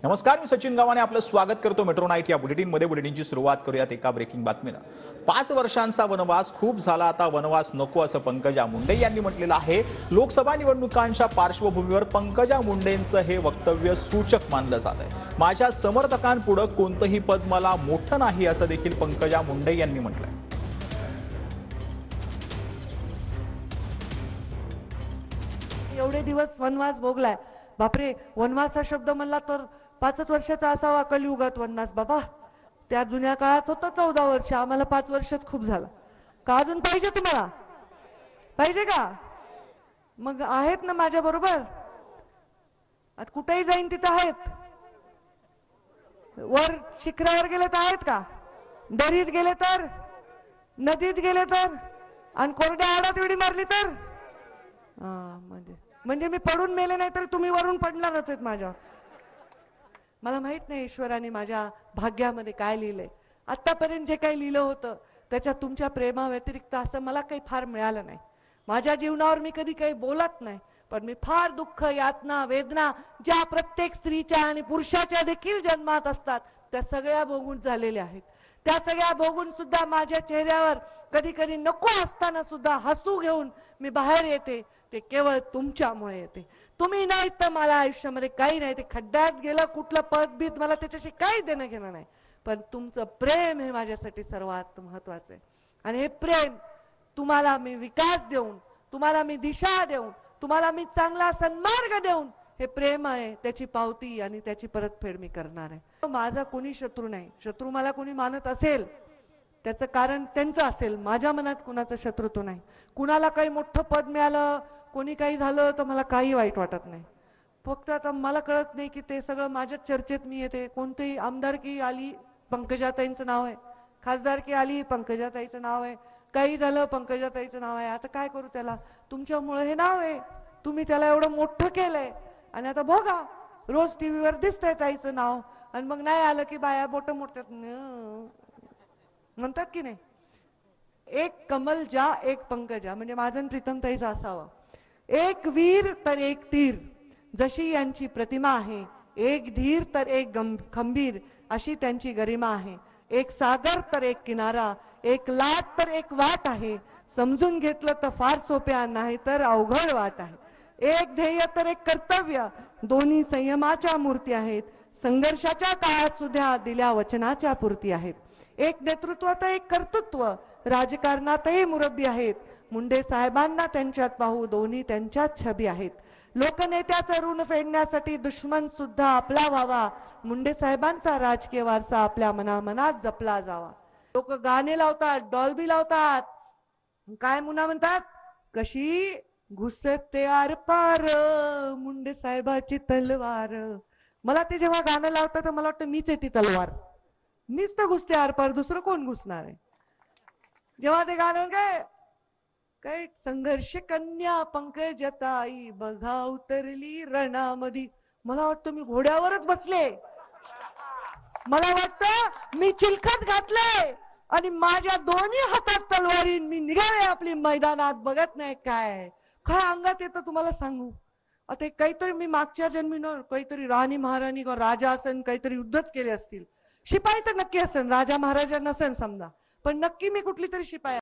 नमस्कार, मी सचिन गावाने आपलं स्वागत करतो मेट्रो नाईट या बुलेटिनमध्ये। बुलेटिनची सुरुवात करूयात एका ब्रेकिंग बातमीनं। 5 वर्षांचा वनवास खूप झाला, आता वनवास नको असं पंकजा मुंडे यांनी म्हटलेलं आहे। लोकसभा निवडणुकांच्या पार्श्वभूमीवर पंकजा मुंडेंचं हे वक्तव्य सूचक मानलं जात आहे। माझ्या समर्थकांपुढे कोणतंही पद मला मोठं नाही असं देखील पंकजा मुंडे यांनी म्हटलंय। एवढे दिवस वनवास भोगलाय, बापरे। वनवास हा शब्द म्हणला तर 5 वर्षाचा असावा कलियुगात वनवास। बाबा त्या जुन्या काळात होतं 14 वर्ष, आम्हाला 5 वर्षात खूप झालं का? अजून पाहिजे तुम्हाला? पाहिजे का? मग आहेत ना माझ्या बरोबर? आता कुठेही जाईन तिथं आहेत। वर शिखरावर गेले तर आहेत का? दरीत गेले तर, नदीत गेले तर, आणि कोरड्या आडात उडी मारली तर म्हणजे मी पडून मेले नाही तर तुम्ही वरून पडणारच आहेत माझ्यावर। मला माहित नाही ईश्वराने माझ्या भाग्यामध्ये काय लिहिलंय। आतापर्यंत जे काही लिहिलं होतं त्याच्यात तुमच्या प्रेमा व्यतिरिक्त असं मला काही फार मिळालं नाही। माझ्या जीवनावर मी कधी काही बोलत नाही, पण मी फार दुःख, यातना, वेदना ज्या प्रत्येक स्त्रीच्या आणि पुरुषाच्या देखील जन्मात असतात त्या सगळ्या भोगून झालेल्या आहेत। त्या सगळ्या भोगून सुद्धा माझ्या चेहऱ्यावर कधी कधी नको असताना सुद्धा हसू घेऊन मी बाहेर येते। ते केवळ तुमच्यामुळे येते। तुम्ही नाही तर मला आयुष्यामध्ये काही नाही। ते खड्ड्यात गेलं कुठलं पद बीत मला त्याच्याशी काही देणं घेणं नाही, पण तुमचं प्रेम हे माझ्यासाठी सर्वात महत्वाचं आहे। आणि हे प्रेम तुम्हाला मी विकास देऊन, तुम्हाला मी दिशा देऊन, तुम्हाला मी चांगला सन्मार्ग देऊन, हे प्रेम आहे त्याची पावती आणि त्याची परतफेड मी करणार आहे। माझा कोणी शत्रू नाही। शत्रू मला कोणी मानत असेल त्याचं कारण त्यांचं असेल, माझ्या मनात कुणाचं शत्रुत्व नाही। कुणाला काही मोठं पद मिळालं, कोणी काही झालं तर मला काही वाईट वाटत नाही। फक्त आता मला कळत नाही की ते सगळं माझ्याच चर्चेत मी येते। कोणतेही आमदारकी आली पंकजाताईंचं नाव आहे, खासदारकी आली पंकजाताईंचं नाव आहे, काही झालं पंकजाताईंचं नाव आहे। आता काय करू त्याला? तुमच्यामुळे हे नाव आहे, तुम्ही त्याला एवढं मोठं केलंय आणि आता बघा रोज टीव्हीवर दिसतंय ताईचं नाव, आणि मग नाही आलं की बाया बोट मोडतात म्हणतात की नाही। एक कमल जा एक पंकजा म्हणजे माझं आणि प्रीतमताईचं असावं। एक वीर तर एक तीर जशी यांची प्रतिमा आहे, एक धीर तर एक खंबीर अशी त्यांची गरिमा आहे। एक सागर तर एक किनारा, एक लाट तर एक वाट आहे। समजून घेतलं तर फार सोप्या नाही तर अवघड वाट आहे। एक ध्येय तर एक कर्तव्य, दोन्ही संयमाच्या मूर्ती आहेत। संघर्षाच्या काळात सुद्धा दिल्या वचनाच्या पूर्ती आहेत। एक नेतृत्व तर एक कर्तृत्व, राजकारणातही मुरब्बी आहेत। मुंडे साहेबांना त्यांच्यात पाहू, दोन्ही त्यांच्यात छबी आहेत। लोकनेत्याचं ऋण फेडण्यासाठी दुश्मन सुद्धा आपला व्हावा, मुंडे साहेबांचा राजकीय वारसा आपल्या मनामनात जपला जावा। लोक गाणे लावतात, डॉल्बी लावतात, काय मुना म्हणतात, कशी घुसत ते आरपार मुंडे साहेबाची तलवार। मला ते जेव्हा गाणं लावतात तर मला वाटतं मीच आहे ती तलवार, मीच तर घुसते आरपार, दुसरं कोण घुसणार आहे? जेव्हा ते गाणं काय काय संघर्ष कन्या पंकजताई बघा उतरली रणामधी, मला वाटतं मी घोड्यावरच बसले, मला वाटतं मी चिलखत घातले आणि माझ्या दोन्ही हातात तलवारीन मी निघाले आपली मैदानात। बघत नाही काय काय अंगात येतं तुम्हाला सांगू। आता काहीतरी मी मागच्या जन्मी काहीतरी राणी महाराणी किंवा राजा असेल, काहीतरी युद्धच केले असतील। शिपाई तर नक्की असेल, राजा महाराजा नसेल समजा, पण नक्की मी कुठली तरी शिपाई